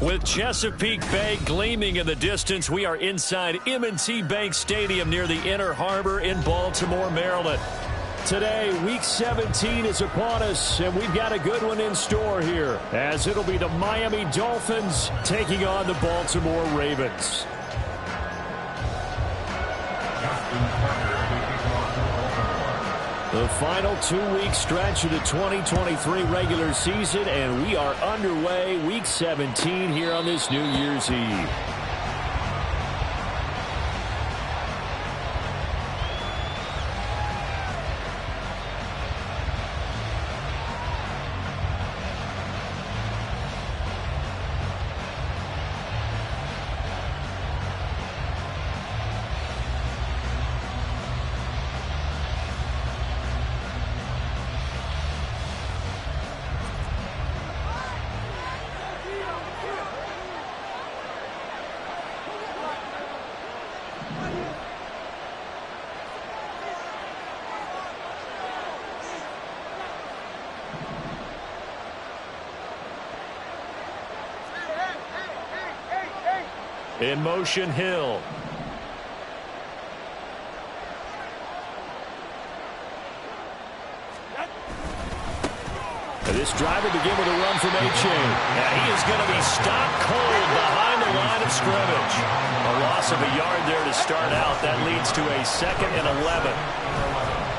With Chesapeake Bay gleaming in the distance, we are inside M&T Bank Stadium near the Inner Harbor in Baltimore, Maryland. Today, Week 17 is upon us, and we've got a good one in store here, as it'll be the Miami Dolphins taking on the Baltimore Ravens. The final 2-week stretch of the 2023 regular season, and we are underway Week 17 here on this New Year's Eve. In motion, Hill. This drive will begin with a run from A-Chain. And he is going to be stopped cold behind the line of scrimmage. A loss of a yard there to start out. That leads to a 2nd and 11.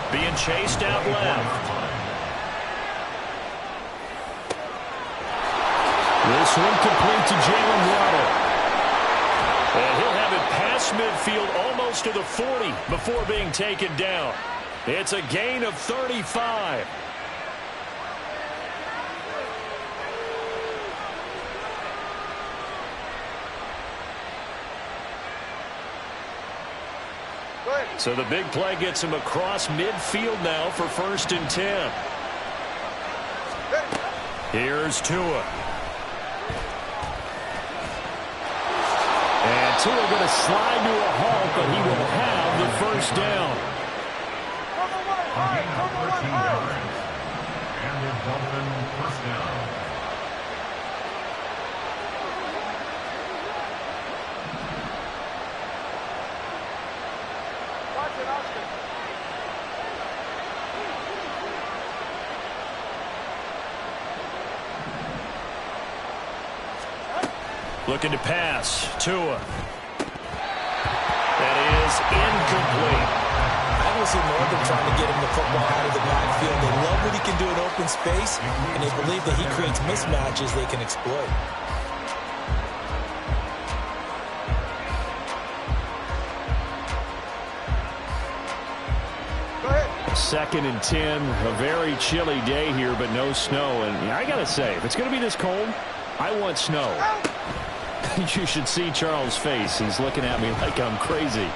Being chased out left. This one complete to Jalen Waddle. And he'll have it past midfield almost to the 40 before being taken down. It's a gain of 35. So the big play gets him across midfield now for 1st and 10. Here's Tua. And Tua going to slide to a halt, but he will have the 1st down. And the Dolphin 1st down. Looking to pass. Tua. That is incomplete. I don't see Northern trying to get him the football out of the backfield. They love what he can do in open space, and they believe that he creates mismatches they can exploit. Go ahead. 2nd and 10. A very chilly day here, but no snow. And I got to say, if it's going to be this cold, I want snow. You should see Charles' face. He's looking at me like I'm crazy.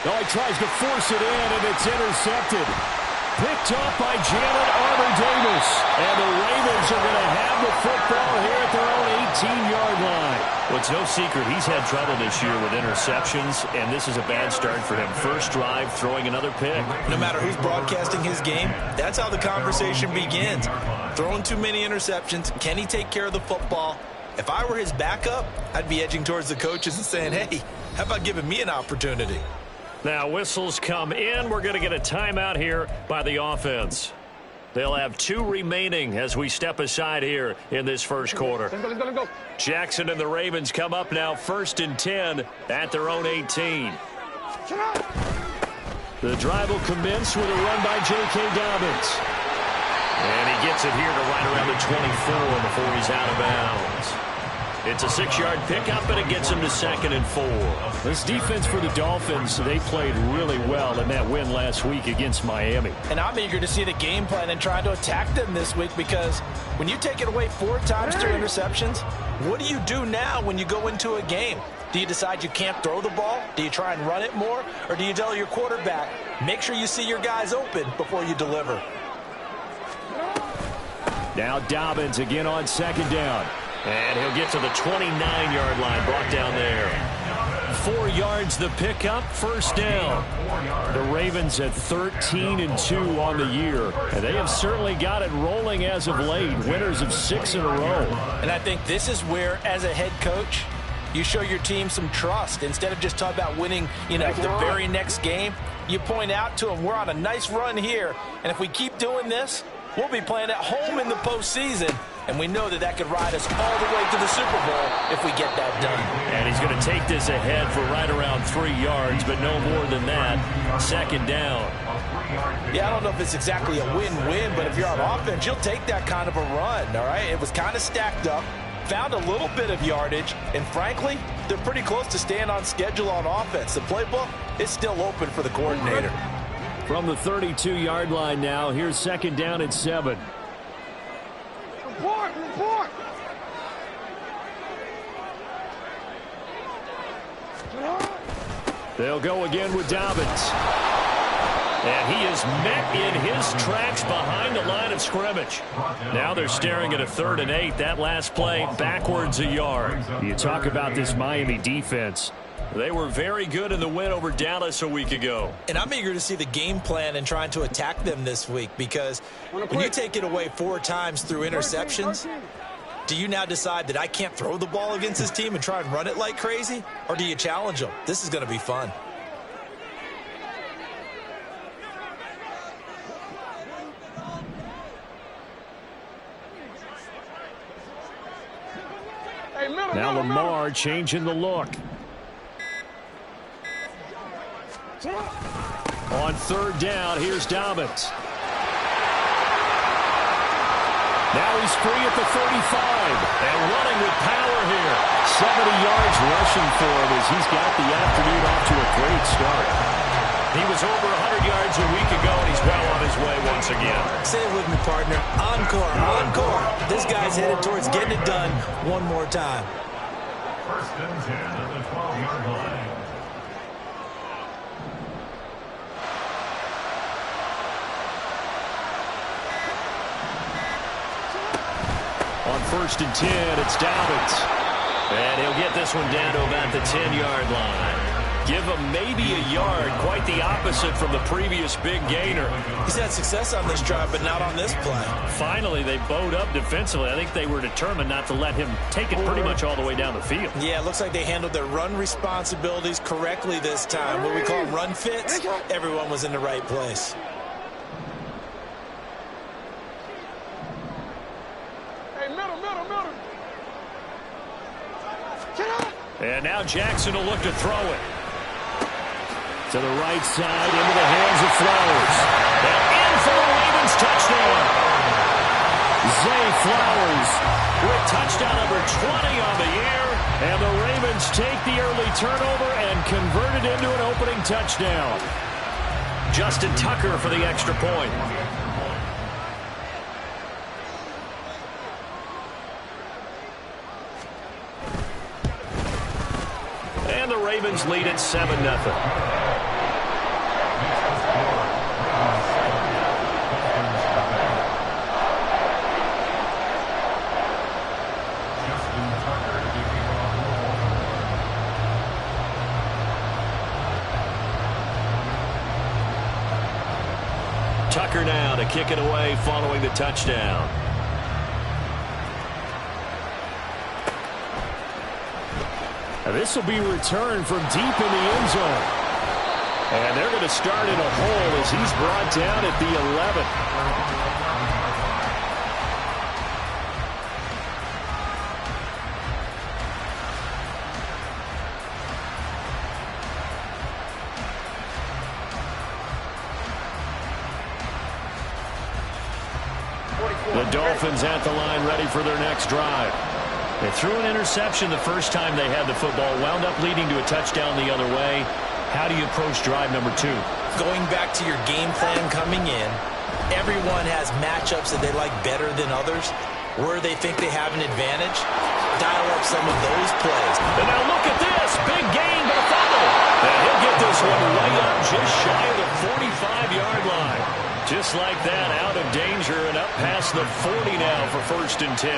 Oh, he tries to force it in, and it's intercepted. Picked up by Janet Armour-Davis. And the Ravens are going to have the football here at their own 18-yard line. Well, it's no secret he's had trouble this year with interceptions, and this is a bad start for him. First drive, throwing another pick. No matter who's broadcasting his game, that's how the conversation begins. Throwing too many interceptions, can he take care of the football? If I were his backup, I'd be edging towards the coaches and saying, hey, how about giving me an opportunity? Now whistles come in. We're going to get a timeout here by the offense. They'll have 2 remaining as we step aside here in this first quarter. Let's go. Jackson and the Ravens come up now 1st and 10 at their own 18. The drive will commence with a run by J.K. Dobbins. And he gets it here to right around the 24 before he's out of bounds. It's a 6-yard pickup, and it gets him to 2nd and 4. This defense for the Dolphins, they played really well in that win last week against Miami. And I'm eager to see the game plan and try to attack them this week, because when you take it away 4 times through interceptions, what do you do now when you go into a game? Do you decide you can't throw the ball? Do you try and run it more? Or do you tell your quarterback, make sure you see your guys open before you deliver? Now Dobbins again on 2nd down. And he'll get to the 29-yard line, brought down there. 4 yards the pickup, first down. The Ravens at 13-2 on the year, and they have certainly got it rolling as of late, winners of 6 in a row. And I think this is where, as a head coach, you show your team some trust. Instead of just talking about winning, the very next game, you point out to them, we're on a nice run here, and if we keep doing this, we'll be playing at home in the postseason, and we know that could ride us all the way to the Super Bowl if we get that done. And he's going to take this ahead for right around 3 yards, but no more than that. Second down. Yeah, I don't know if it's exactly a win-win, but if you're on offense, you'll take that kind of a run, all right? It was kind of stacked up, found a little bit of yardage, and frankly, they're pretty close to staying on schedule on offense. The playbook is still open for the coordinator. From the 32-yard line now, here's second down at 7. Report! They'll go again with Dobbins. And he is met in his tracks behind the line of scrimmage. Now they're staring at a 3rd and 8. That last play, backwards a yard. You talk about this Miami defense. They were very good in the win over Dallas a week ago. And I'm eager to see the game plan and trying to attack them this week, because when you take it away 4 times through interceptions, do you now decide that I can't throw the ball against this team and try and run it like crazy? Or do you challenge them? This is going to be fun. Now Lamar changing the look. On 3rd down, here's Dobbins. Now he's free at the 35 and running with power here. 70 yards rushing for him as he's got the afternoon off to a great start. He was over 100 yards a week ago, and he's well on his way once again. Say it with me, partner. Encore, encore. This guy's headed towards getting it done one more time. First and 10 at the 12-yard line. On 1st and 10, it's Dobbins. And he'll get this one down to about the 10-yard line. Give him maybe a yard, quite the opposite from the previous big gainer. He's had success on this drive, but not on this play. Finally, they bowed up defensively. I think they were determined not to let him take it pretty much all the way down the field. Yeah, it looks like they handled their run responsibilities correctly this time. What we call run fits, everyone was in the right place. And now Jackson will look to throw it. To the right side, into the hands of Flowers. And in for the Ravens touchdown. Zay Flowers with touchdown number 20 on the year. And the Ravens take the early turnover and convert it into an opening touchdown. Justin Tucker for the extra point. And the Ravens lead at 7-0. Tucker now to kick it away following the touchdown. Now this will be returned from deep in the end zone. And they're going to start in a hole as he's brought down at the 11. The Dolphins at the line ready for their next drive. They threw an interception the first time they had the football, wound up leading to a touchdown the other way. How do you approach drive number 2? Going back to your game plan coming in, everyone has matchups that they like better than others. Where they think they have an advantage, dial up some of those plays. And now look at this. Big gain, but a fumble. And he'll get this one way up just shy of the 45-yard line. Just like that, out of danger and up past the 40 now for 1st and 10.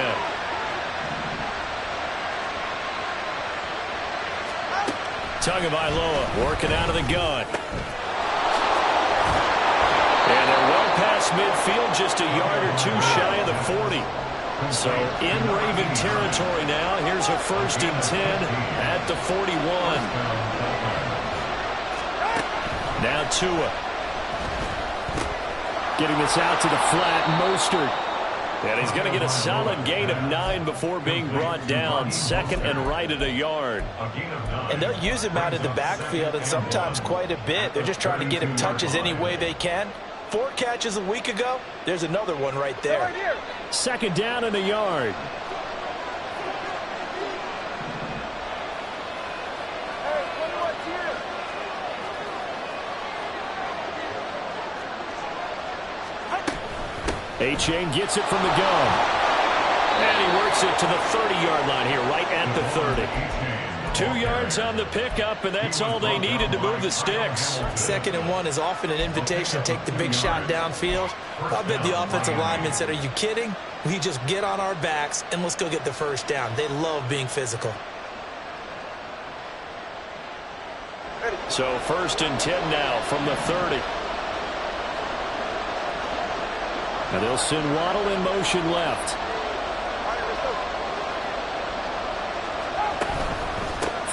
Tagovailoa working out of the gun. And they're well past midfield, just a yard or two shy of the 40. So in Raven territory now. Here's a 1st and 10 at the 41. Now Tua. Getting this out to the flat, Mostert. And he's going to get a solid gain of 9 before being brought down. 2nd and right at a yard. And they'll use him out in the backfield, and sometimes quite a bit. They're just trying to get him touches any way they can. 4 catches a week ago. There's another one right there. 2nd down and a yard. A-Chain gets it from the gun. And he works it to the 30-yard line here, right at the 30. 2 yards on the pickup, and that's all they needed to move the sticks. 2nd and 1 is often an invitation to take the big shot downfield. I bet the offensive lineman said, are you kidding? We just get on our backs, and let's go get the 1st down. They love being physical. So 1st and 10 now from the 30. And they'll send Waddle in motion left.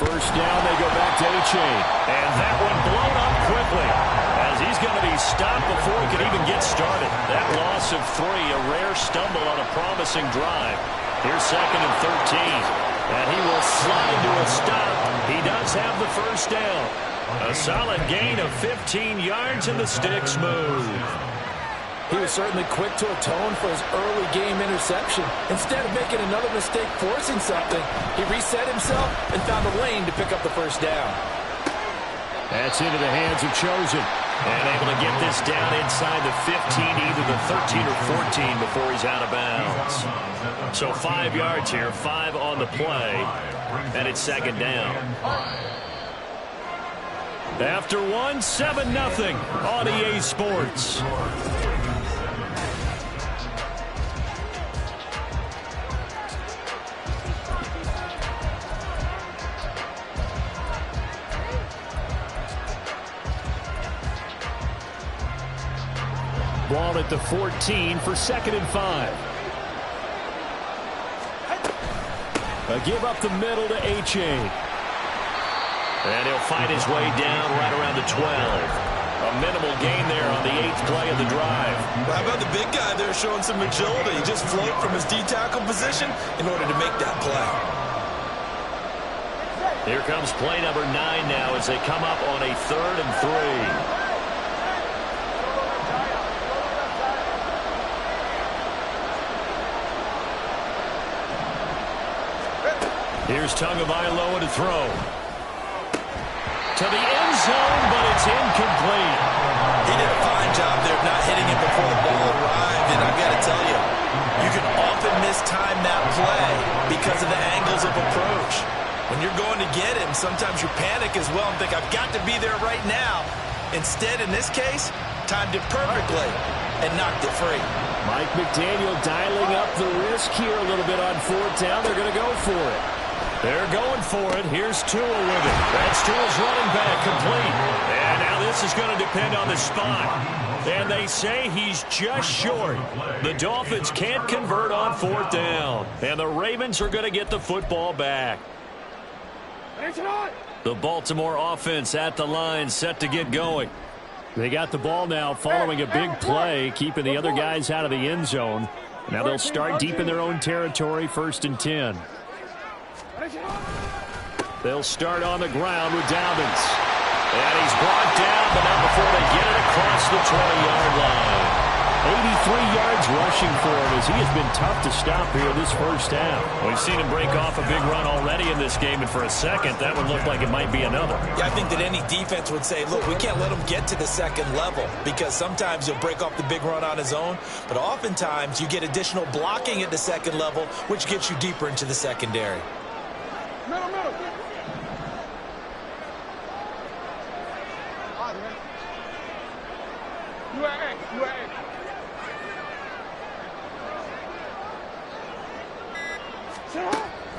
First down, they go back to A-Chain. And that one blown up quickly as he's going to be stopped before he can even get started. That loss of 3, a rare stumble on a promising drive. Here's 2nd and 13. And he will slide to a stop. He does have the 1st down. A solid gain of 15 yards, and the sticks move. He was certainly quick to atone for his early game interception. Instead of making another mistake forcing something, he reset himself and found a lane to pick up the 1st down. That's into the hands of Chosen. And able to get this down inside the 15, either the 13 or 14 before he's out of bounds. So 5 yards here, 5 on the play, and it's 2nd down. After 1, 7-0 on EA Sports. Ball at the 14 for 2nd and 5. A give up the middle to A-Chain. And he'll fight his way down right around the 12. A minimal gain there on the 8th play of the drive. Well, how about the big guy there showing some agility? He just float from his D-tackle position in order to make that play. Here comes play number 9 now as they come up on a 3rd and 3. Here's Tagovailoa to throw. To the end zone, but it's incomplete. He did a fine job there of not hitting it before the ball arrived, and I've got to tell you, you can often mistime that play because of the angles of approach. When you're going to get him, sometimes you panic as well and think, I've got to be there right now. Instead, in this case, timed it perfectly and knocked it free. Mike McDaniel dialing up the risk here a little bit on 4th down. They're going to go for it. They're going for it. Here's Tua with it. That's Tua's running back complete. And now this is going to depend on the spot. And they say he's just short. The Dolphins can't convert on 4th down. And the Ravens are going to get the football back. The Baltimore offense at the line, set to get going. They got the ball now following a big play, keeping the other guys out of the end zone. Now they'll start deep in their own territory, 1st and 10. They'll start on the ground with Dobbins. And he's brought down, but not before they get it across the 20-yard line. 83 yards rushing for him as he has been tough to stop here this 1st half. We've seen him break off a big run already in this game, and for a second, that would look like it might be another. Yeah, I think that any defense would say, look, we can't let him get to the 2nd level because sometimes he'll break off the big run on his own, but oftentimes you get additional blocking at the 2nd level, which gets you deeper into the secondary. Middle.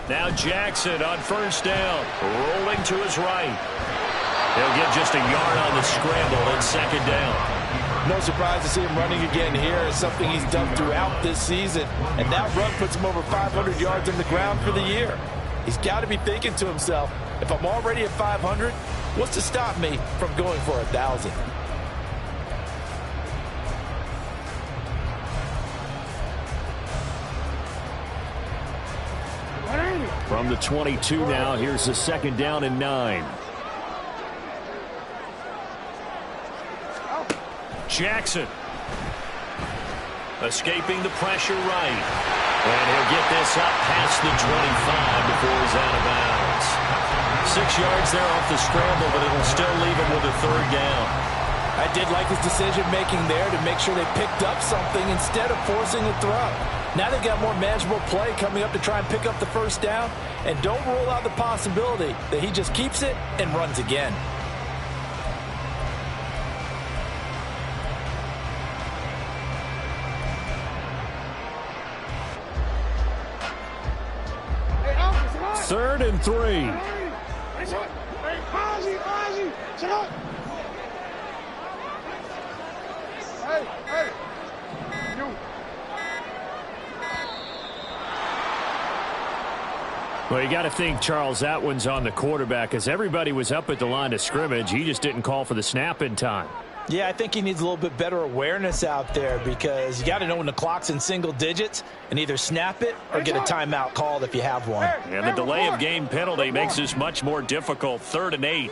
Now Jackson on first down, rolling to his right. He'll get just a yard on the scramble and second down. No surprise to see him running again here. It's something he's done throughout this season. And that run puts him over 500 yards on the ground for the year. He's got to be thinking to himself, if I'm already at 500, what's to stop me from going for 1,000? From the 22 now, here's a second down and 9. Jackson escaping the pressure right. And he'll get this up past the 25 before he's out of bounds. 6 yards there off the scramble, but it'll still leave him with a third down. I did like his decision-making there to make sure they picked up something instead of forcing a throw. Now they've got more manageable play coming up to try and pick up the first down. And don't rule out the possibility that he just keeps it and runs again. Third and 3. Well, you got to think, Charles, that one's on the quarterback, as everybody was up at the line of scrimmage. He just didn't call for the snap in time. Yeah, I think he needs a little bit better awareness out there, because you got to know when the clock's in single digits and either snap it or get a timeout called if you have one. And the delay of game penalty makes this much more difficult. 3rd and 8.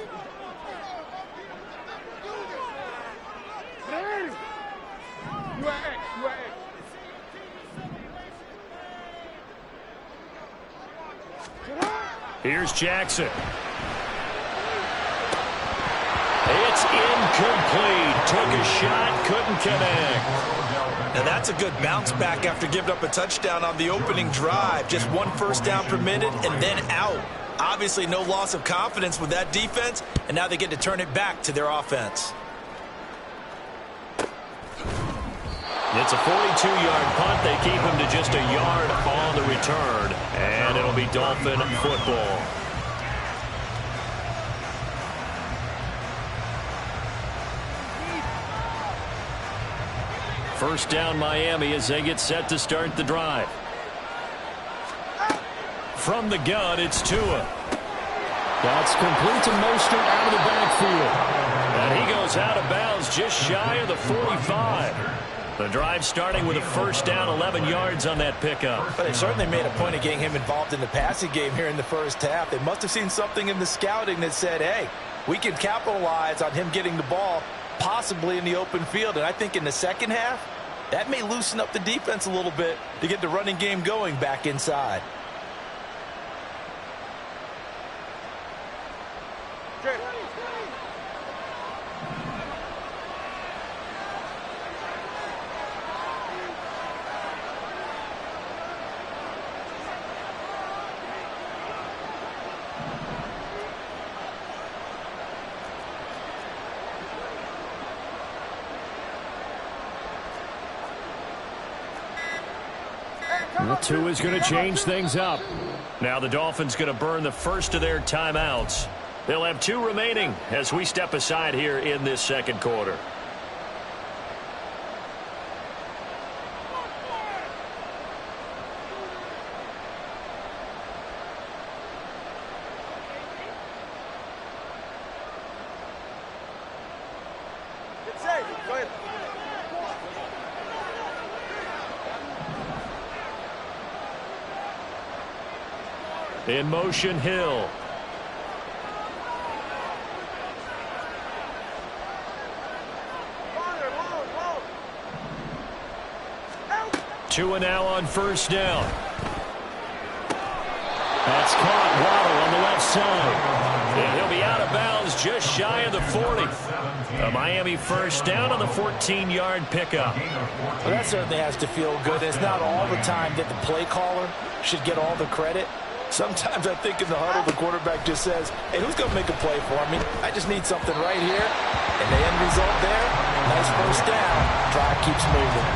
Here's Jackson. It's incomplete. Took a shot, couldn't connect. Now that's a good bounce back after giving up a touchdown on the opening drive. Just 1 first down per minute and then out. Obviously no loss of confidence with that defense, and now they get to turn it back to their offense. It's a 42-yard punt. They keep him to just a yard on the return, and it'll be Dolphin football. First down Miami as they get set to start the drive. From the gun, it's Tua. That's complete to Mostert out of the backfield. And he goes out of bounds just shy of the 45. The drive starting with a first down, 11 yards on that pickup. But they certainly made a point of getting him involved in the passing game here in the first half. They must have seen something in the scouting that said, hey, we can capitalize on him getting the ball possibly in the open field. And I think in the second half, that may loosen up the defense a little bit to get the running game going back inside. Well, Tua's going to change things up. Now the Dolphins going to burn the first of their timeouts. They'll have 2 remaining as we step aside here in this second quarter. In motion, Hill. Tua now on first down. That's caught. Waddle on the left side. And he'll be out of bounds just shy of the 40. A Miami first down on the 14-yard pickup. Well, that certainly has to feel good. It's not all the time that the play caller should get all the credit. Sometimes I think in the huddle, the quarterback just says, hey, who's going to make a play for me? I just need something right here. And the end result there, nice first down. Drive keeps moving.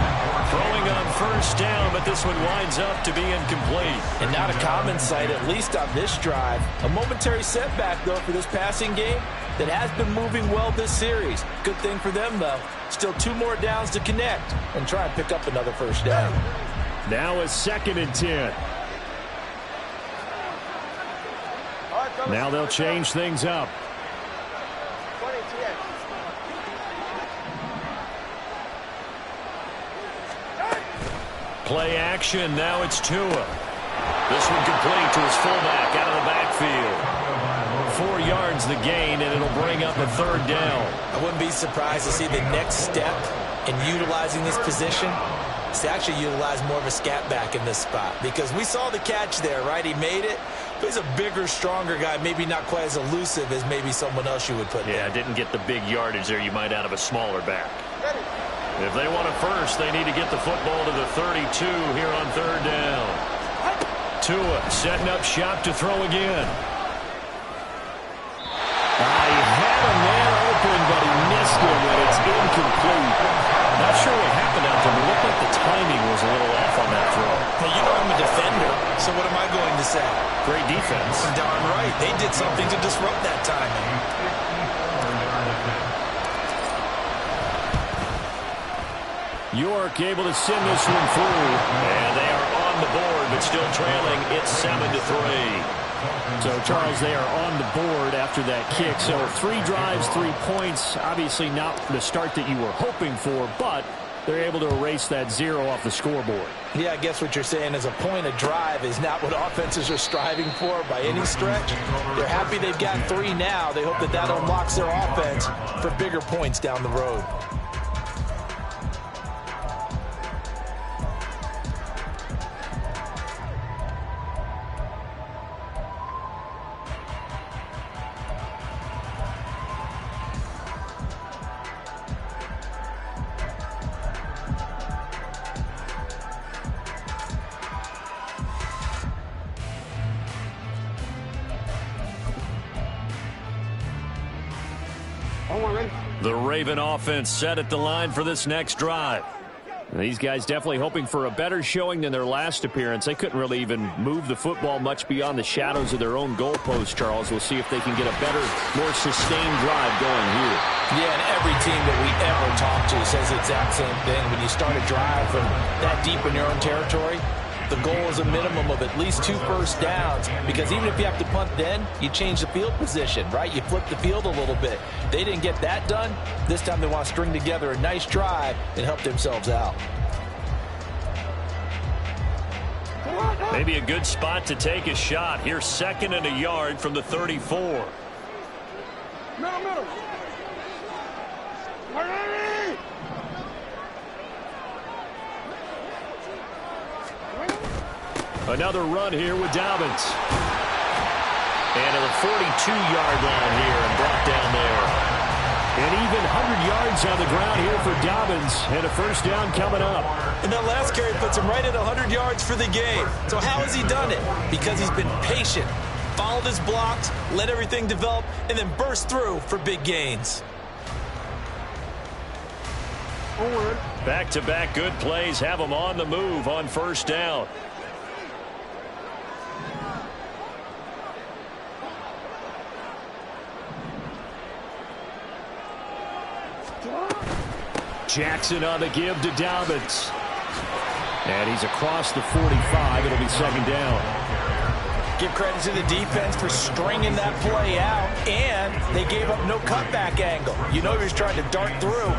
Throwing on first down, but this one winds up to be incomplete. And not a common sight, at least on this drive. A momentary setback, though, for this passing game that has been moving well this series. Good thing for them, though. Still 2 more downs to connect and try and pick up another first down. Now a 2nd and 10. Now they'll change things up. Play action. Now it's Tua. This one complete to his fullback out of the backfield. 4 yards the gain, and it'll bring up a 3rd down. I wouldn't be surprised to see the next step in utilizing this position is to actually utilize more of a scat back in this spot, because we saw the catch there, right? He made it. But he's a bigger, stronger guy, maybe not quite as elusive as maybe someone else you would put there. Yeah, didn't get the big yardage there you might out of a smaller back. If they want a first, they need to get the football to the 32 here on 3rd down. Tua setting up shop to throw again. He had a man open, but he missed him, and it's incomplete. Not sure what happened out there, but it looked like the timing was a little off on that throw. Hey, you know I'm a defender, so what am I going to say? Great defense. Darn right. They did something to disrupt that timing. York able to send this one through. And they are on the board, but still trailing. It's 7-3. So, Charles, they are on the board after that kick. So 3 drives, 3 points. Obviously not the start that you were hoping for, but they're able to erase that 0 off the scoreboard. Yeah, I guess what you're saying is a point of drive is not what offenses are striving for by any stretch. They're happy they've got 3 now. They hope that that unlocks their offense for bigger points down the road. The Raven offense set at the line for this next drive. These guys definitely hoping for a better showing than their last appearance. They couldn't really even move the football much beyond the shadows of their own goalpost, Charles. We'll see if they can get a better, more sustained drive going here. Yeah, and every team that we ever talk to says the exact same thing. When you start a drive from that deep in your own territory, the goal is a minimum of at least 2 first downs, because even if you have to punt then, you change the field position, right? You flip the field a little bit. They didn't get that done. This time they want to string together a nice drive and help themselves out. Maybe a good spot to take a shot. Here's 2nd and a yard from the 34. Middle. Another run here with Dobbins. And at the 42-yard line here and brought down there. And even 100 yards on the ground here for Dobbins. And a first down coming up. And that last carry puts him right at 100 yards for the game. So how has he done it? Because he's been patient, followed his blocks, let everything develop, and then burst through for big gains. Back-to-back good plays have him on the move on first down. Jackson on the give to Dobbins. And he's across the 45. It'll be 2nd down. Give credit to the defense for stringing that play out, and they gave up no cutback angle. You know he was trying to dart through.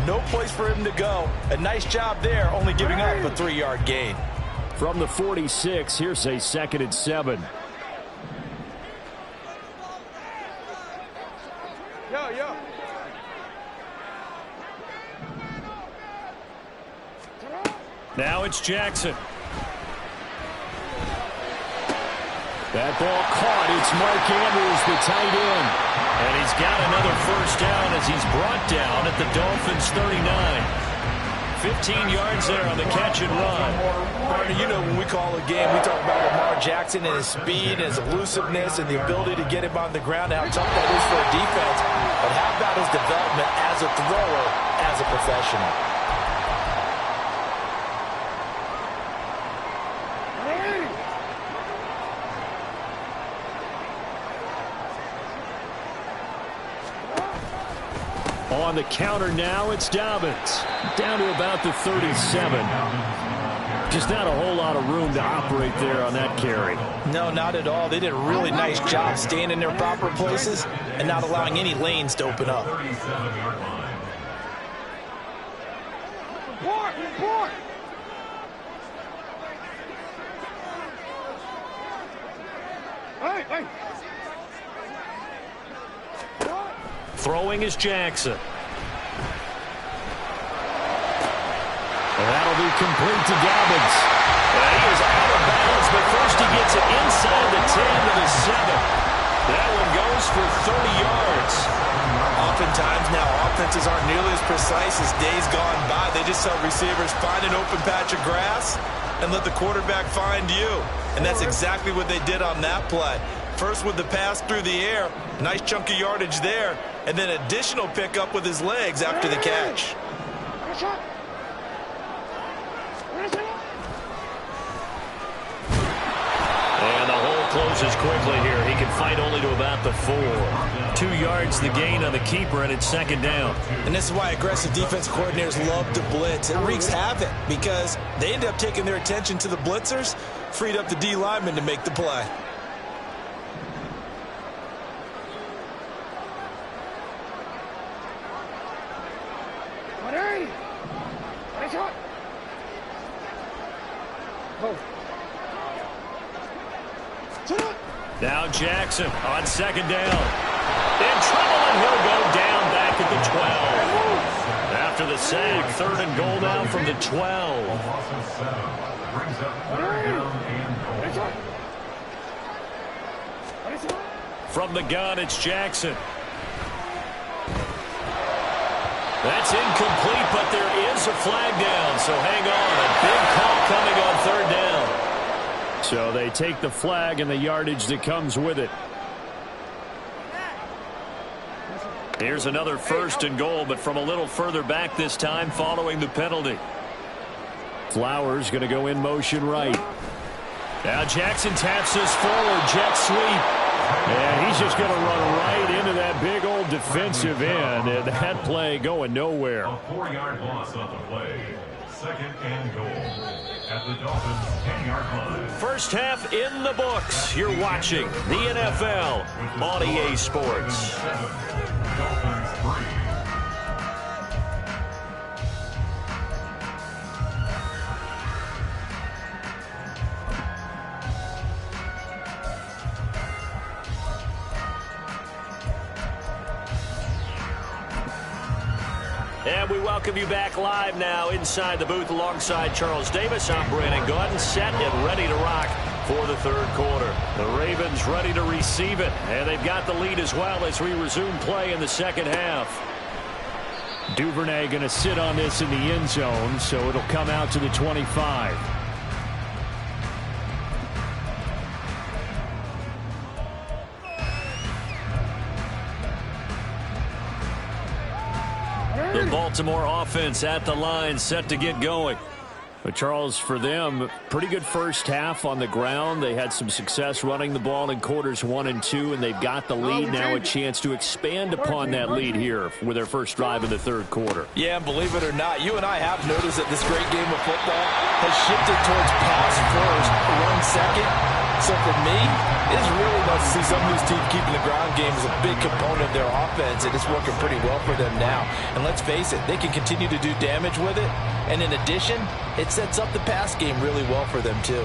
No place for him to go. A nice job there, only giving up a 3-yard gain. From the 46, here's a 2nd and 7. Yo. Now it's Jackson. That ball caught. It's Mark Andrews, the tight end. And he's got another first down as he's brought down at the Dolphins' 39. 15 yards there on the catch and run. Partner, you know when we call a game, we talk about Lamar Jackson and his speed and his elusiveness and the ability to get him on the ground, how tough that is for a defense. But how about his development as a thrower, as a professional? On the counter now, it's Dobbins. Down to about the 37. Just not a whole lot of room to operate there on that carry. No, not at all. They did a really nice job staying in their proper places and not allowing any lanes to open up. Report! Hey! Throwing is Jackson. And that'll be complete to Dobbins. And he is out of bounds, but first he gets it inside the 10 to the 7. That one goes for 30 yards. Oftentimes now, offenses aren't nearly as precise as days gone by. They just tell receivers, find an open patch of grass and let the quarterback find you. And that's exactly what they did on that play. First with the pass through the air, nice chunk of yardage there, and then additional pickup with his legs after the catch. And the hole closes quickly here. He can fight only to about the 4. 2 yards the gain on the keeper, and it's second down. And this is why aggressive defense coordinators love to blitz. It wreaks havoc because they end up taking their attention to the blitzers, freed up the D lineman to make the play. Now Jackson on second down. In trouble, and he'll go down back at the 12. After the sack, third and goal now from the 12. From the gun, it's Jackson. That's incomplete, but there is a flag down, so hang on. A big call coming on third down. So they take the flag and the yardage that comes with it. Here's another first and goal, but from a little further back this time following the penalty. Flowers going to go in motion right. Now Jackson taps this forward, jet sweep. And he's just going to run right into that big old defensive end, and that play going nowhere. A 4-yard loss on the play. Second and goal at the Dolphins' 10-yard line. First half in the books. You're watching the NFL on EA Sports. Dolphins 3. And we welcome you back live now inside the booth alongside Charles Davis. I'm Brandon Gordon, set and ready to rock for the third quarter. The Ravens ready to receive it, and they've got the lead as well as we resume play in the second half. Duvernay going to sit on this in the end zone, so it'll come out to the 25. The Baltimore offense at the line, set to get going. But Charles, for them, pretty good first half on the ground. They had some success running the ball in quarters 1 and 2, and they've got the lead now, a chance to expand upon that lead here with their first drive in the third quarter. Yeah, and believe it or not, you and I have noticed that this great game of football has shifted towards pass first, run second. So for me, it's really nice to see some of these teams keeping the ground game as a big component of their offense, and it's working pretty well for them now. And let's face it, they can continue to do damage with it. And in addition, it sets up the pass game really well for them too.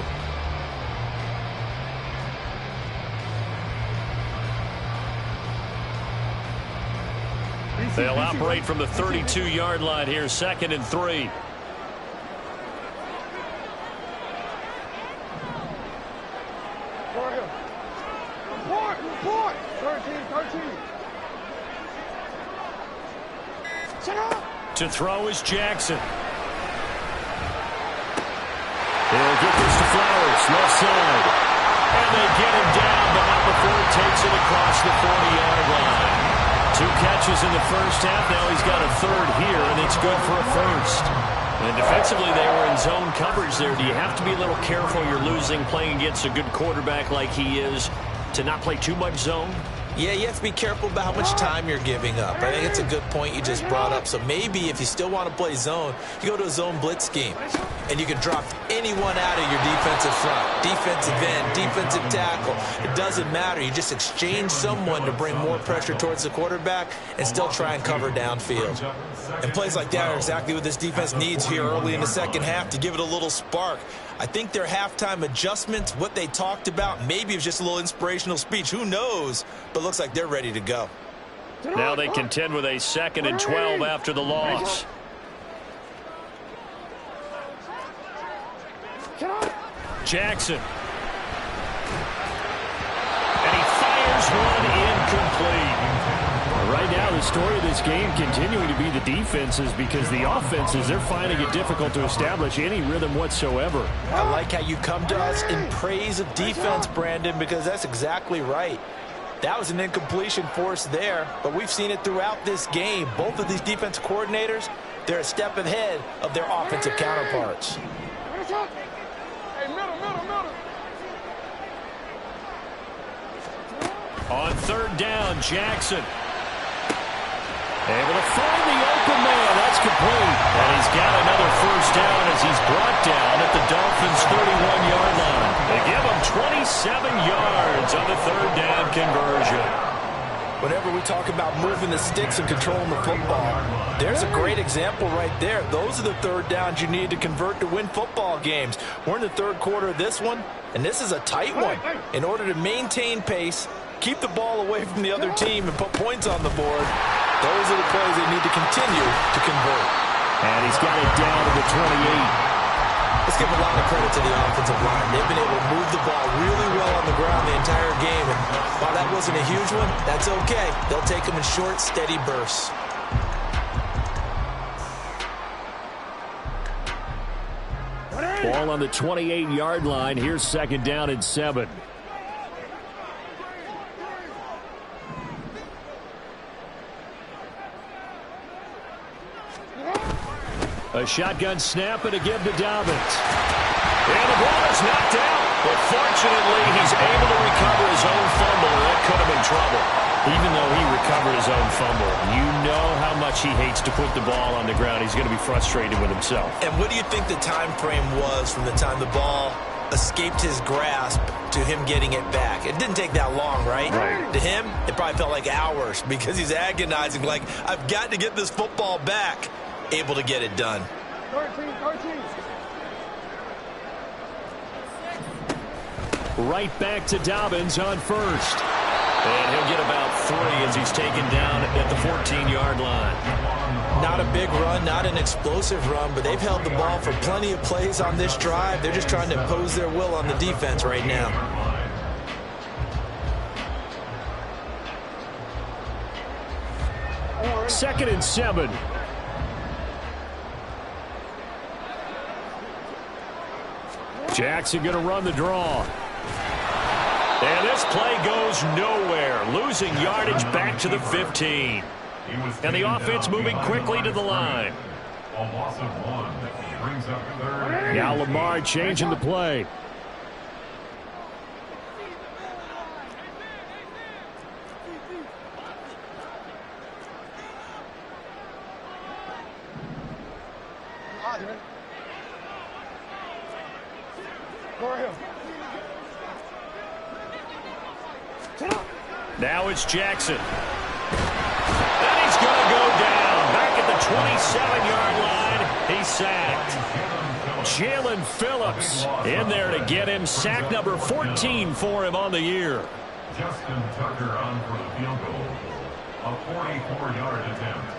They'll operate from the 32-yard line here, second and 3. Report! 13. Shut up! To throw is Jackson. He'll get this to Flowers, left side. And they get him down, but not before he takes it across the 40-yard line. 2 catches in the first half. Now he's got a third here, and it's good for a first. And defensively, they were in zone coverage there. Do you have to be a little careful? You're losing playing against a good quarterback like he is to not play too much zone? Yeah, you have to be careful about how much time you're giving up. I think it's a good point you just brought up. So maybe if you still want to play zone, you go to a zone blitz scheme. And you can drop anyone out of your defensive front. Defensive end, defensive tackle. It doesn't matter. You just exchange someone to bring more pressure towards the quarterback and still try and cover downfield. And plays like that are exactly what this defense needs here early in the second half to give it a little spark. I think their halftime adjustments, what they talked about, maybe it was just a little inspirational speech. Who knows? But looks like they're ready to go. Now they contend with a 2nd and 12 after the loss. Jackson. And he fires one incomplete. Right now, the story of this game continuing to be the defenses, because the offenses, they're finding it difficult to establish any rhythm whatsoever. I like how you come to us in praise of defense, Brandon, because that's exactly right. That was an incompletion force there, but we've seen it throughout this game. Both of these defense coordinators, they're a step ahead of their offensive counterparts. On 3rd down, Jackson. Able to find the open man. That's complete. And he's got another first down as he's brought down at the Dolphins' 31-yard line. They give him 27 yards on the 3rd down conversion. Whenever we talk about moving the sticks and controlling the football, there's a great example right there. Those are the 3rd downs you need to convert to win football games. We're in the 3rd quarter of this one, and this is a tight one. In order to maintain pace, keep the ball away from the other team, and put points on the board, those are the plays they need to continue to convert. And he's got it down to the 28. Let's give a lot of credit to the offensive line. They've been able to move the ball really well on the ground the entire game. And while that wasn't a huge one, that's okay. They'll take them in short, steady bursts. Ball on the 28-yard line. Here's 2nd down and 7. A shotgun snap and a give to Dobbins. And the ball is knocked out. But fortunately, he's able to recover his own fumble. That could have been trouble. Even though he recovered his own fumble, you know how much he hates to put the ball on the ground. He's going to be frustrated with himself. And what do you think the time frame was from the time the ball escaped his grasp to him getting it back? It didn't take that long, right? To him, it probably felt like hours because he's agonizing, like, I've got to get this football back. Able to get it done. 13. Right back to Dobbins on 1st. And he'll get about 3 as he's taken down at the 14-yard line. Not a big run, not an explosive run, but they've held the ball for plenty of plays on this drive. They're just trying to impose their will on the defense right now. Second and 7. Jackson going to run the draw. And this play goes nowhere. Losing yardage back to the 15. And the offense moving quickly to the line. A loss of 1 brings up 3rd. Now Lamar changing the play. Now it's Jackson. And he's going to go down. Back at the 27-yard line. He's sacked. Jalen Phillips in there to get him. Sack number 14 for him on the year. Justin Tucker on for the field goal. A 44-yard attempt.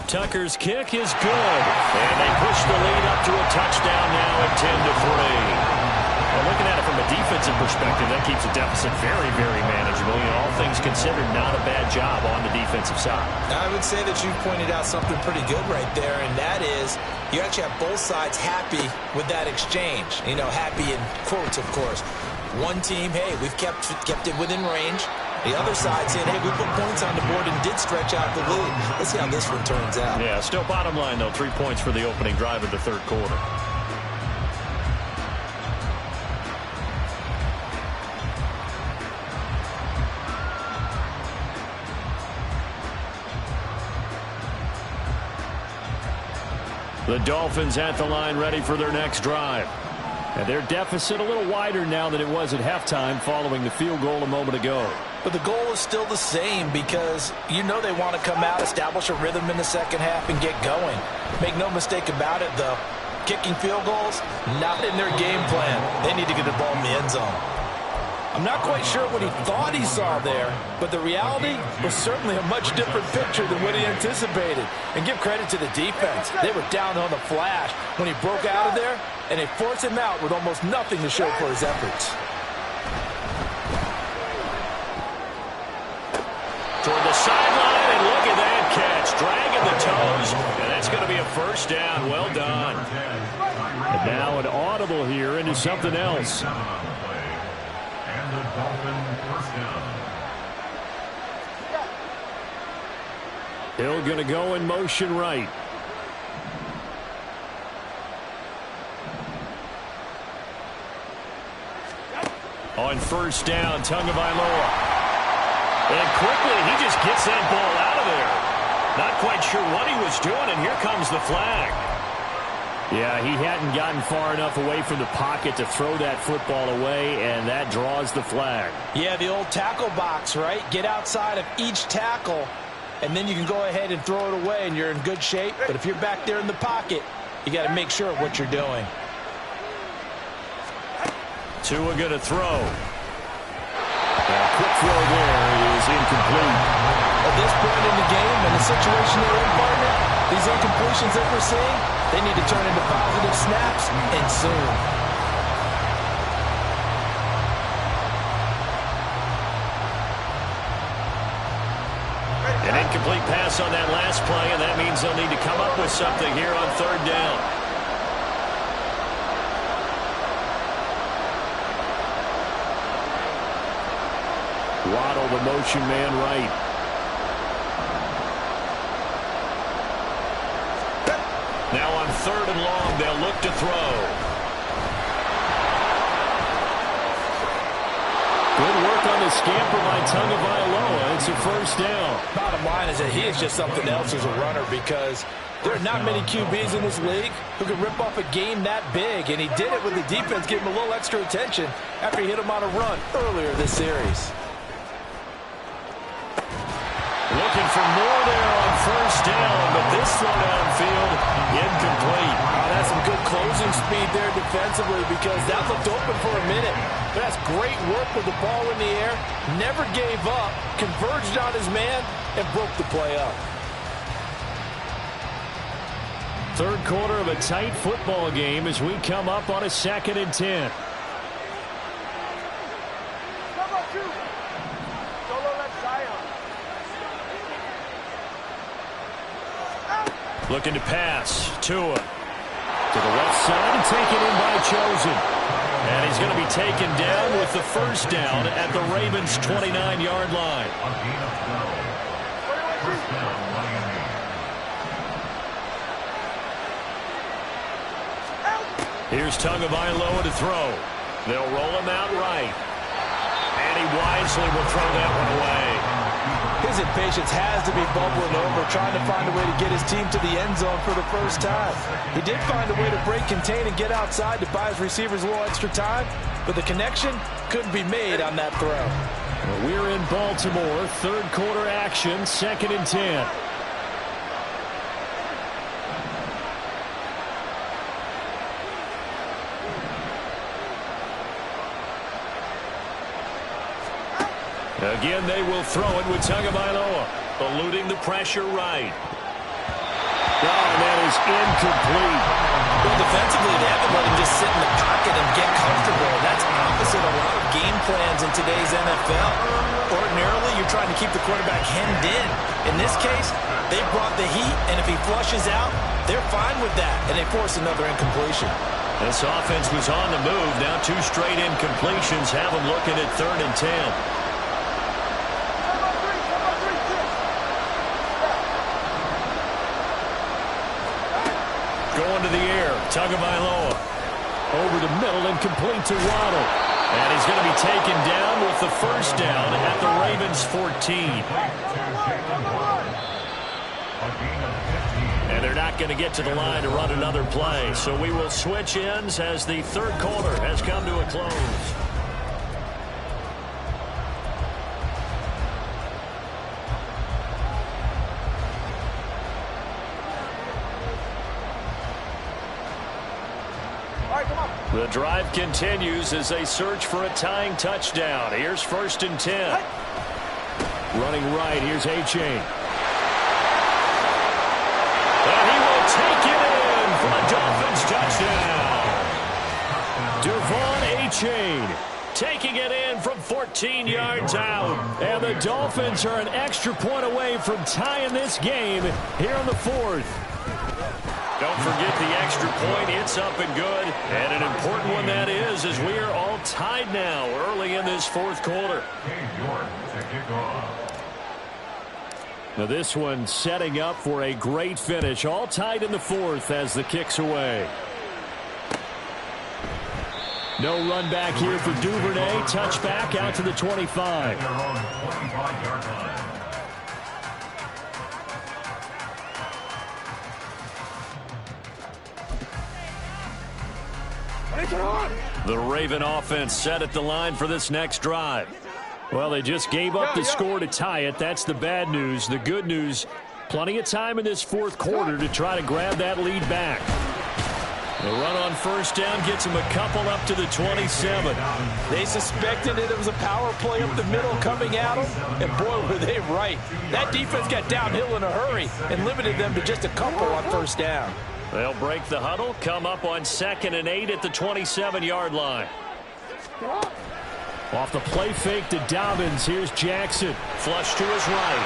Tucker's kick is good. And they push the lead up to a touchdown now at 10-3. Well, looking at it from a defensive perspective, that keeps the deficit very, very manageable. You know, all things considered, not a bad job on the defensive side. I would say that you've pointed out something pretty good right there, and that is you actually have both sides happy with that exchange. You know, happy in quotes, of course. One team, hey, we've kept it within range. The other side saying, hey, we put points on the board and did stretch out the lead. Let's see how this one turns out. Yeah, still bottom line, though, 3 points for the opening drive of the third quarter. The Dolphins at the line ready for their next drive. And their deficit a little wider now than it was at halftime following the field goal a moment ago. But the goal is still the same because you know they want to come out, establish a rhythm in the second half, and get going. Make no mistake about it, though. Kicking field goals, not in their game plan. They need to get the ball in the end zone. I'm not quite sure what he thought he saw there, but the reality was certainly a much different picture than what he anticipated. And give credit to the defense. They were down on the flash when he broke out of there, and they forced him out with almost nothing to show for his efforts. Toward the sideline, and look at that catch. Dragging the toes, and that's going to be a first down. Well done. And now an audible here into something else. The Dolphin first down. Hill going to go in motion right. On first down, Tagovailoa. And quickly, he just gets that ball out of there. Not quite sure what he was doing, and here comes the flag. Yeah, he hadn't gotten far enough away from the pocket to throw that football away, and that draws the flag. Yeah, the old tackle box, right? Get outside of each tackle, and then you can go ahead and throw it away, and you're in good shape. But if you're back there in the pocket, you got to make sure of what you're doing. Tua going to throw. A quick throw there is incomplete. At this point in the game, and the situation they're in, partner, these incompletions that we're seeing, they need to turn into positive snaps, and soon. An incomplete pass on that last play, and that means they'll need to come up with something here on third down. Waddle, the motion man, right. Now on third and long, they'll look to throw. Good work on the scamper by Tagovailoa. It's a first down. Bottom line is that he is just something else as a runner because there are not many QBs in this league who can rip off a game that big, and he did it with the defense giving him a little extra attention after he hit him on a run earlier this series. Looking for more there on first down, but this throw downfield, incomplete. Oh, that's some good closing speed there defensively because that looked open for a minute. But that's great work with the ball in the air. Never gave up, converged on his man, and broke the play up. Third quarter of a tight football game as we come up on a 2nd and 10. Looking to pass. Tua to the left side and taken in by Chosen. And he's going to be taken down with the first down at the Ravens' 29-yard line. A gain of 12. First down, Miami. Here's Tagovailoa to throw. They'll roll him out right. And he wisely will throw that one away. His impatience has to be bubbling over, trying to find a way to get his team to the end zone for the first time. He did find a way to break, contain, and get outside to buy his receivers a little extra time, but the connection couldn't be made on that throw. Well, we're in Baltimore, third quarter action, 2nd and 10. Again, they will throw it with Tagovailoa, eluding the pressure right. and that is incomplete. Well, defensively, they haven't let him just sit in the pocket and get comfortable. That's opposite a lot of game plans in today's NFL. Ordinarily, you're trying to keep the quarterback hemmed in. In this case, they brought the heat, and if he flushes out, they're fine with that, and they force another incompletion. This offense was on the move. Now 2 straight incompletions have them looking at 3rd and 10. Going to the air. Tagovailoa. Over the middle and complete to Waddle. And he's going to be taken down with the first down at the Ravens 14. And they're not going to get to the line to run another play. So we will switch ends as the 3rd quarter has come to a close. The drive continues as they search for a tying touchdown. Here's 1st and 10. Running right, here's A-Chain. And he will take it in for a Dolphins touchdown. Devon A-Chain taking it in from 14 yards out. And the Dolphins are an extra point away from tying this game here in the 4th. Don't forget the extra point. It's up and good. And an important one that is, as we are all tied now early in this 4th quarter. Now this one setting up for a great finish. All tied in the 4th as the kick's away. No run back here for Duvernay. Touchback out to the 25. The Raven offense set at the line for this next drive. Well, they just gave up the score to tie it. That's the bad news. The good news, plenty of time in this 4th quarter to try to grab that lead back. The run on 1st down gets them a couple up to the 27. They suspected it was a power play up the middle coming at them, and boy, were they right. That defense got downhill in a hurry and limited them to just a couple on 1st down. They'll break the huddle, come up on 2nd and 8 at the 27-yard line. Off the play fake to Dobbins, here's Jackson. Flush to his right.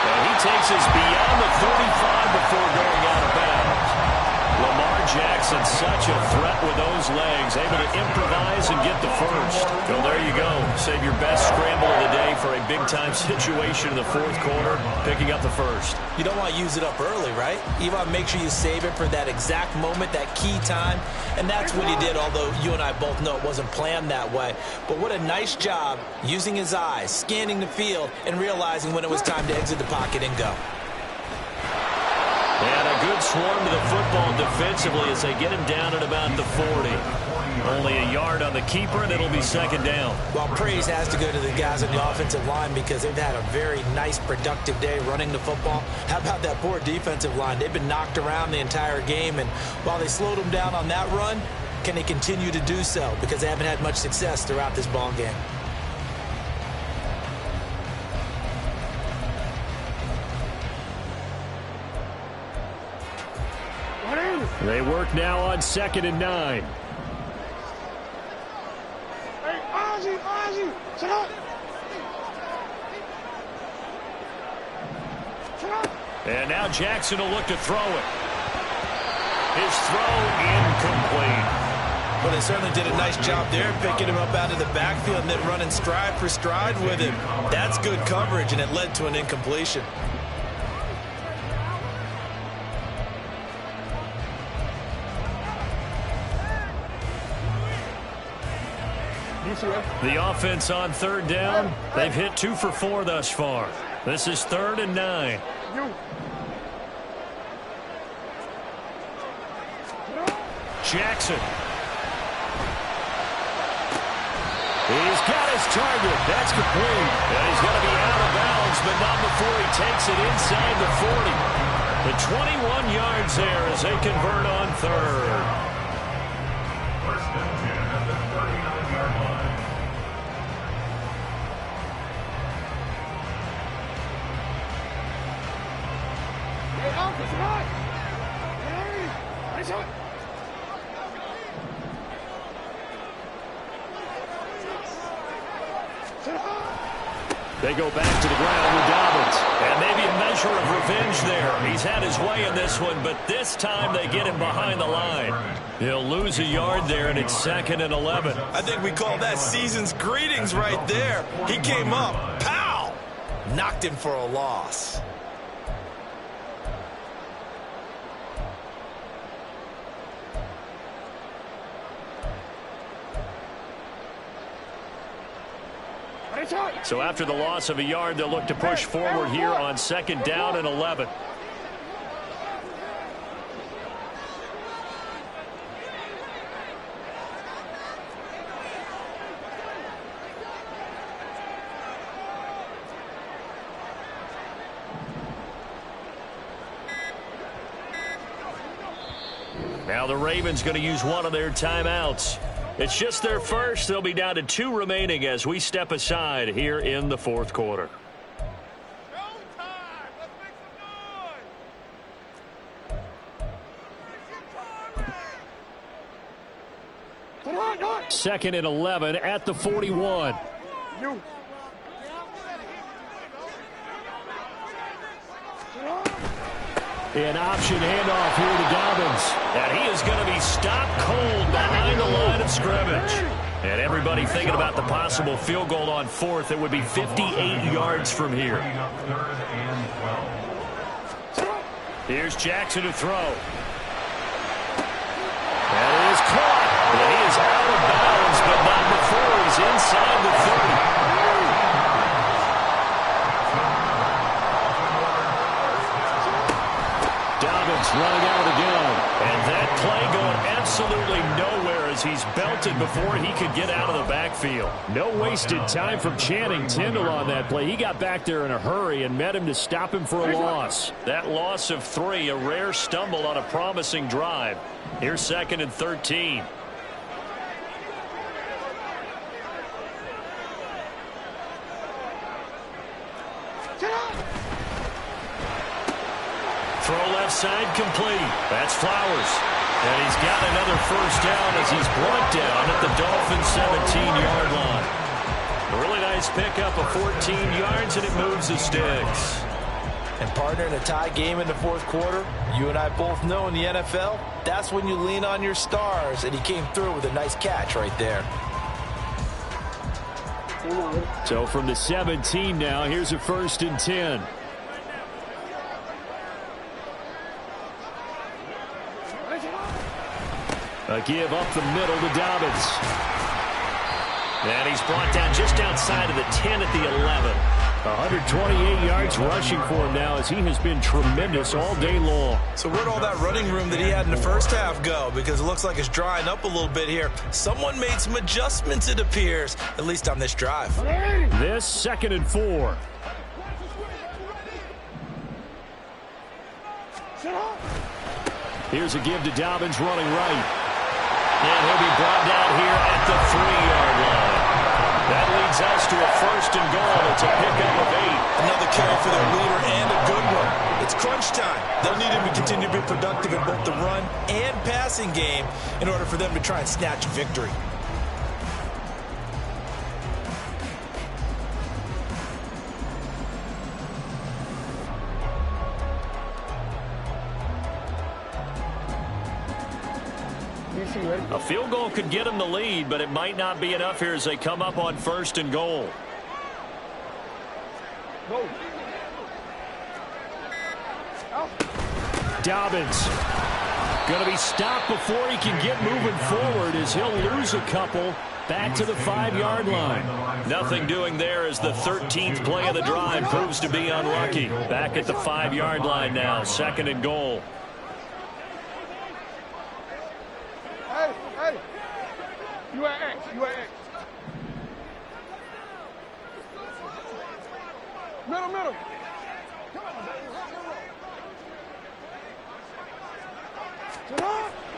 And he takes us beyond the 35 before going out of bounds. Lamar Jackson, such a threat with those legs, able to improvise and get the first. Well, there you go. Save your best scramble of the day for a big-time situation in the 4th quarter, picking up the first. You don't want to use it up early, right? You want to make sure you save it for that exact moment, that key time, and that's what he did, although you and I both know it wasn't planned that way. But what a nice job using his eyes, scanning the field, and realizing when it was time to exit the pocket and go. And a good swarm to the football defensively as they get him down at about the 40. Only a yard on the keeper, and it'll be 2nd down. Well, praise has to go to the guys on the offensive line because they've had a very nice, productive day running the football. How about that poor defensive line? They've been knocked around the entire game, and while they slowed them down on that run, can they continue to do so? Because they haven't had much success throughout this ball game. They work now on 2nd and 9. And now Jackson will look to throw it. His throw incomplete. Well, they certainly did a nice job there, picking him up out of the backfield and then running stride for stride with him. That's good coverage, and it led to an incompletion. The offense on 3rd down, they've hit 2 for 4 thus far. This is 3rd and 9. Jackson. He's got his target. That's complete. And he's going to be out of bounds, but not before he takes it inside the 40. The 21 yards there as they convert on 3rd. They go back to the ground with Dobbins. And maybe a measure of revenge there. He's had his way in this one, but this time they get him behind the line. He'll lose a yard there, and it's 2nd and 11. I think we call that season's greetings right there. He came up, pow! Knocked him for a loss. So after the loss of a yard, they'll look to push forward here on 2nd down and 11. Now the Ravens going to use one of their timeouts. It's just their first. They'll be down to 2 remaining as we step aside here in the 4th quarter. Second and 11 at the 41. An option handoff here to Dobbins. And he is going to be stopped cold behind the line of scrimmage. And everybody thinking about the possible field goal on 4th. It would be 58 yards from here. Here's Jackson to throw. And it is caught. And he is out of bounds, but not before he's inside the 30. Running out of the gun. And that play going absolutely nowhere as he's belted before he could get out of the backfield. No wasted time from Channing Tindall on that play. He got back there in a hurry and met him to stop him for a loss. That loss of 3, a rare stumble on a promising drive. Here's 2nd and 13. Throw left side complete. That's Flowers. And he's got another first down as he's brought down at the Dolphins' 17-yard line. A really nice pickup of 14 yards, and it moves the sticks. And partner, in a tie game in the 4th quarter, you and I both know in the NFL, that's when you lean on your stars, and he came through with a nice catch right there. So from the 17 now, here's a 1st and 10. A give up the middle to Dobbins. And he's brought down just outside of the 10 at the 11. 128 yards rushing for him now as he has been tremendous all day long. So where'd all that running room that he had in the first half go? Because it looks like it's drying up a little bit here. Someone made some adjustments, it appears, at least on this drive. This 2nd and 4. Here's a give to Dobbins running right. And he'll be brought down here at the 3-yard line. That leads us to a 1st and goal. It's a pickup of 8. Another carry for their leader and a good one. It's crunch time. They'll need him to continue to be productive in both the run and passing game in order for them to try and snatch a victory. A field goal could get them the lead, but it might not be enough here as they come up on 1st and goal. Dobbins going to be stopped before he can get moving forward as he'll lose a couple back to the 5-yard line. Nothing doing there as the 13th play of the drive proves to be unlucky. Back at the 5-yard line now, 2nd and goal. Hey, you at X, you at X. Middle.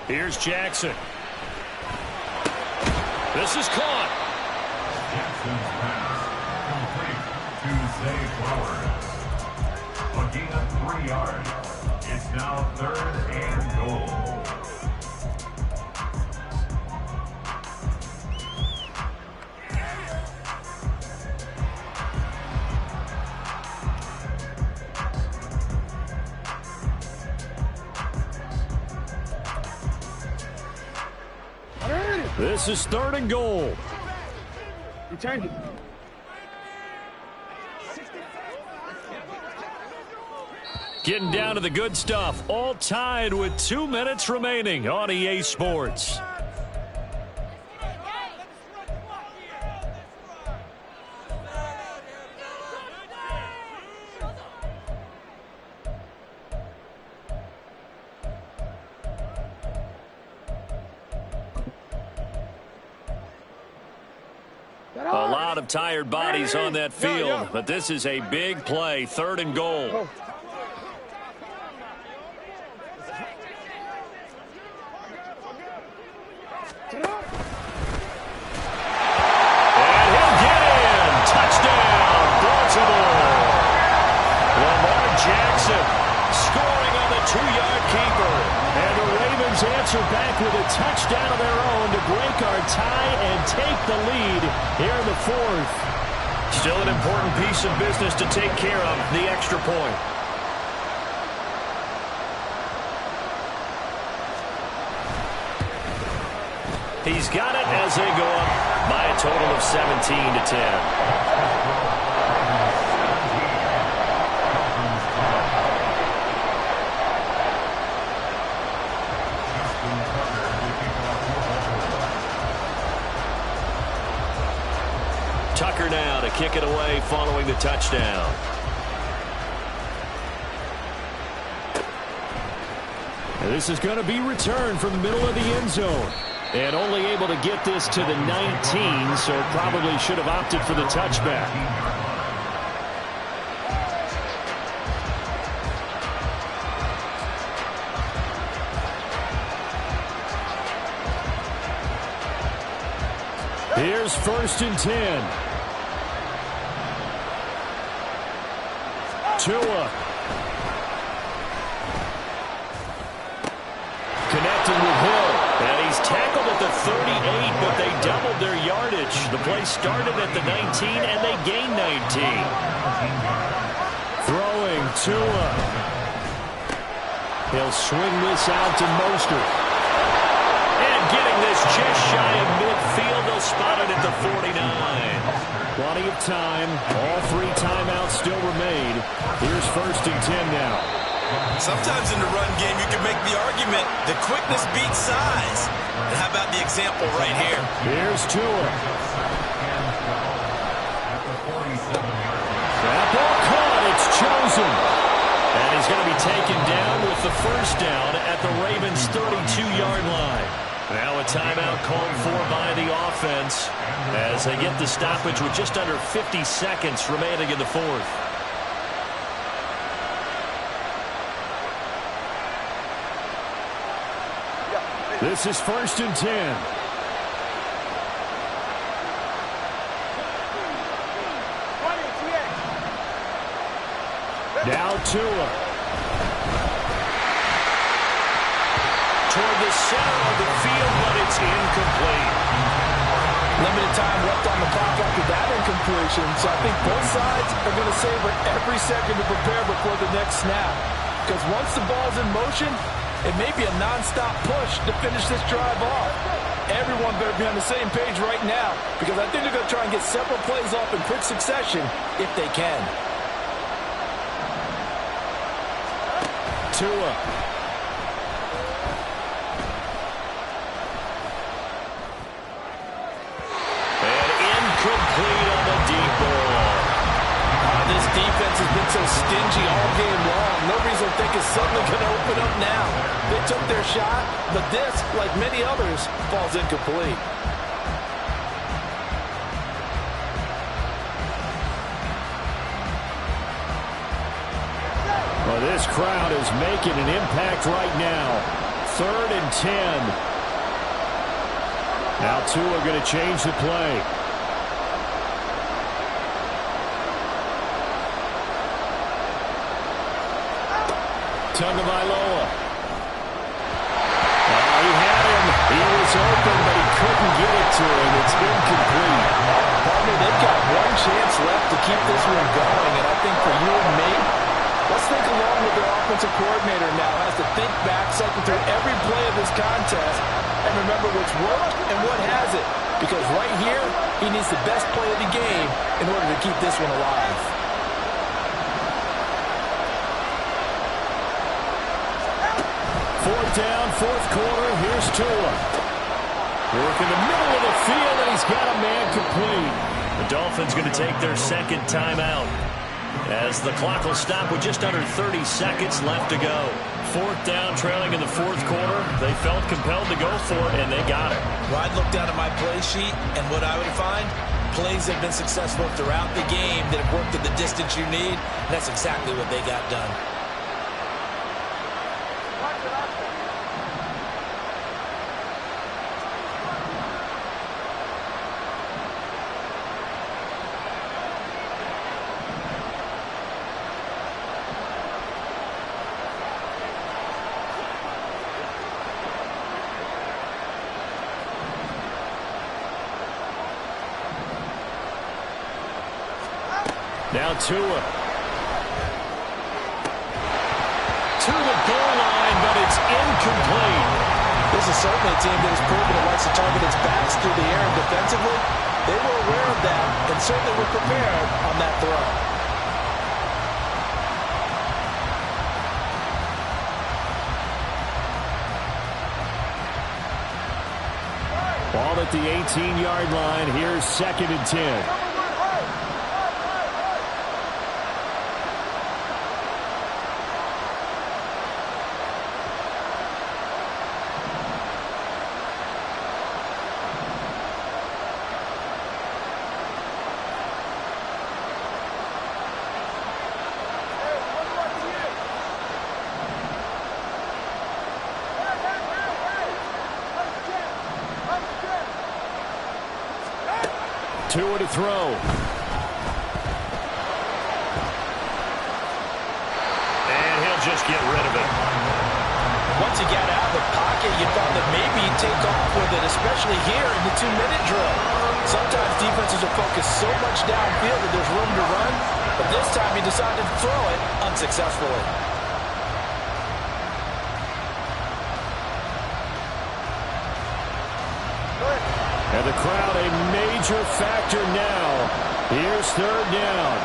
Here's Jackson. This is caught. Jackson's pass complete to Zay Flowers. A gain of 3 yards. It's Now 3rd and goal. This is 3rd and goal. Return it. Getting down to the good stuff. All tied with 2 minutes remaining on EA Sports. A lot of tired bodies on that field, but this is a big play. 3rd and goal. Back with a touchdown of their own to break our tie and take the lead here in the 4th. Still an important piece of business to take care of, the extra point. He's got it as they go up by a total of 17-10. Tucker now to kick it away following the touchdown. And this is going to be returned from the middle of the end zone. And only able to get this to the 19, so probably should have opted for the touchback. Here's 1st and 10. Tua. Connecting with Hill. And he's tackled at the 38, but they doubled their yardage. The play started at the 19, and they gained 19. Throwing Tua. He'll swing this out to Mostert. And getting this just shy of midfield. They'll spot it at the 49. Plenty of time. All 3 timeouts still remain. Here's 1st and 10 now. Sometimes in the run game, you can make the argument that quickness beats size. And how about the example right here? Here's Tua. That ball caught. It's chosen. And he's going to be taken down with the 1st down at the Ravens' 32-yard line. Now a timeout called for by the offense as they get the stoppage with just under 50 seconds remaining in the 4th. This is 1st and 10. Now Tua. Toward the center of the field, but it's incomplete. Limited time left on the clock after that incompletion, so I think both sides are going to savor every second to prepare before the next snap. Because once the ball's in motion, it may be a non-stop push to finish this drive off. Everyone better be on the same page right now, because I think they're going to try and get several plays off in quick succession if they can. Tua. Complete on the deep ball. This defense has been so stingy all game long. No reason to think it's suddenly going to open up now. They took their shot, but this, like many others, falls incomplete. Well, this crowd is making an impact right now. 3rd and 10. Now Tua going to change the play. Tagovailoa. He had him. He was open, but he couldn't get it to him. It's incomplete. Partner, they've got one chance left to keep this one going, and I think for you and me, let's think along with their offensive coordinator now. Has to think back, cycle through every play of this contest, and remember what's worked and what hasn't. Because right here, he needs the best play of the game in order to keep this one alive. Fourth down, fourth quarter. Here's Tua. Work in the middle of the field, and he's got a man complete. The Dolphins going to take their second timeout, as the clock will stop with just under 30 seconds left to go. Fourth down, trailing in the fourth quarter. They felt compelled to go for it, and they got it. Well, I'd look down at my play sheet, and what I would find, plays have been successful throughout the game that have worked at the distance you need, and that's exactly what they got done. Now Tua. To the goal line, but it's incomplete. This is certainly a team that has proven it likes to target its backs through the air, and defensively, they were aware of that and certainly were prepared on that throw. Ball at the 18-yard line. Here's 2nd and 10. Tua to throw. And he'll just get rid of it. Once he got out of the pocket, you thought that maybe he'd take off with it, especially here in the 2-minute drill. Sometimes defenses are focused so much downfield that there's room to run, but this time he decided to throw it unsuccessfully. And the crowd a major factor now. Here's 3rd down.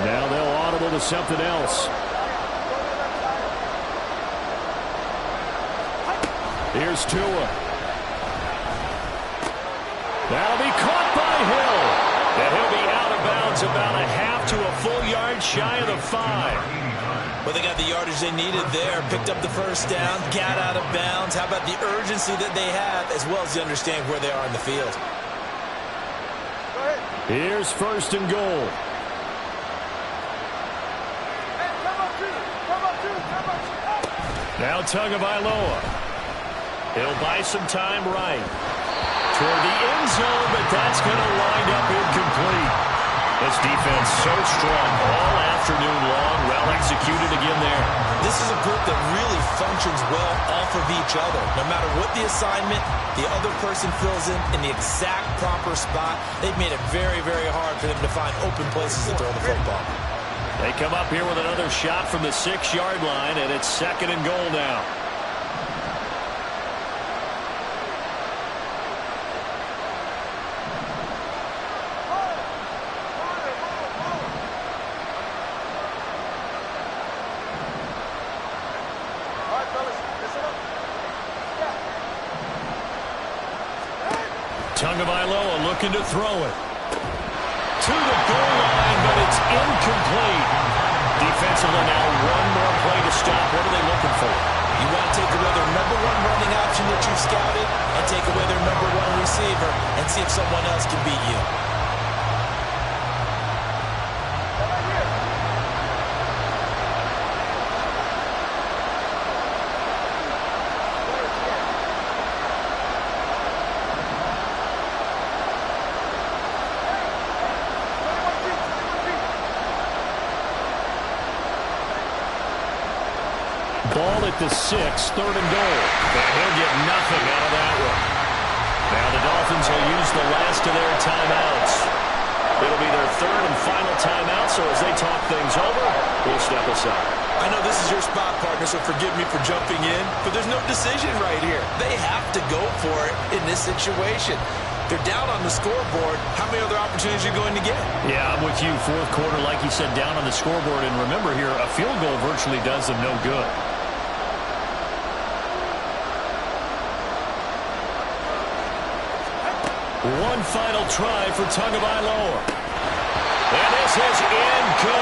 Now they'll audible to something else. Here's Tua. That'll be caught by Hill. And he'll be out of bounds about a half to a full yard shy of the 5. Well, they got the yardage they needed there, picked up the first down, got out of bounds. How about the urgency that they have, as well as the understanding where they are in the field? Here's 1st and goal. Now Tagovailoa. He'll buy some time right toward the end zone, but that's going to wind up incomplete. This defense so strong all afternoon long, well executed again there. This is a group that really functions well off of each other. No matter what the assignment, the other person fills in the exact proper spot. They've made it very, very hard for them to find open places to throw the football. They come up here with another shot from the 6-yard line, and it's 2nd and goal now. Tagovailoa looking to throw it. To the goal line, but it's incomplete. Defensively now, one more play to stop. What are they looking for? You want to take away their number one running option that you've scouted and take away their number one receiver and see if someone else can beat you. Ball at the 6, 3rd and goal. And he'll get nothing out of that one. Now the Dolphins will use the last of their timeouts. It'll be their 3rd and final timeout, so as they talk things over, we'll step aside. I know this is your spot, partner, so forgive me for jumping in, but there's no decision right here. They have to go for it in this situation. They're down on the scoreboard. How many other opportunities are you going to get? Yeah, I'm with you. 4th quarter, like you said, down on the scoreboard. And remember here, a field goal virtually does them no good. One final try for Tagovailoa. And this is incomplete.